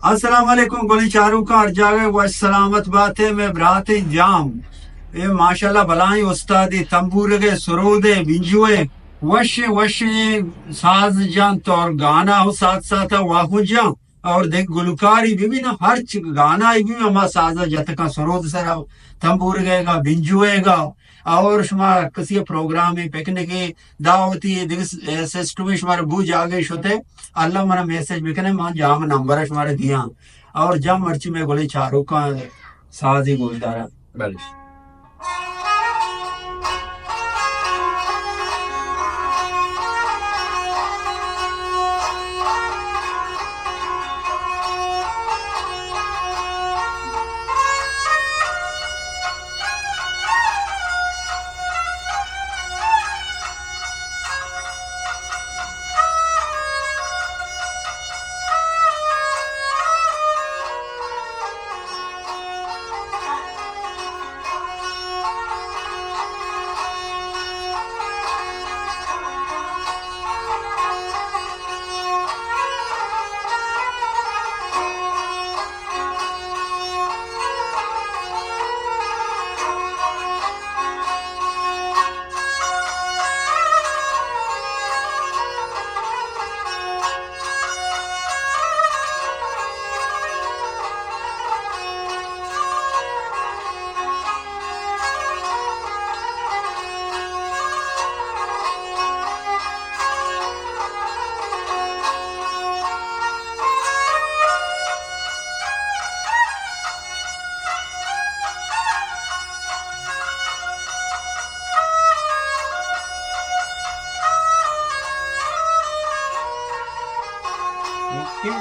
अस्सलाम वालेकुम गोली चारू का हर जागे वो सलामत बात है मैं बरात जाम ये माशाल्लाह भलाई उस्तादी तंबूर के सुरूदे बिंजुए वश वश साज जान तो और गाना हो साथ साथ वाहु जा और देख गुलकारी भी ना हर गाना भी हमारा साजा जत का सुरूद सर तंबूर गएगा बिंजुएगा और शुमा किसी प्रोग्राम में पिकनिक दावती दिस सिस्टम शुमार बूझ आ गई शुते अल्लाह मना मैसेज बिकने मां जाम नंबर है शुमारे दिया और जम मर्ची में गोली चारों का साजी गुलदारा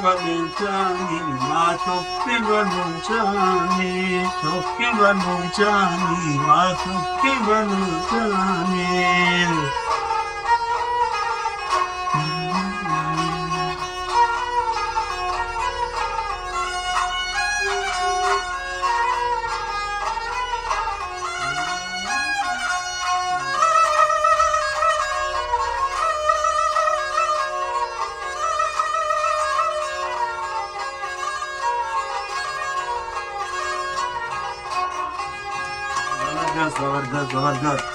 Balunchani, ma sokki balunchani, sokki balunchani, ma sokki balunchani. Zeberdest, zeberdest, zeberdest.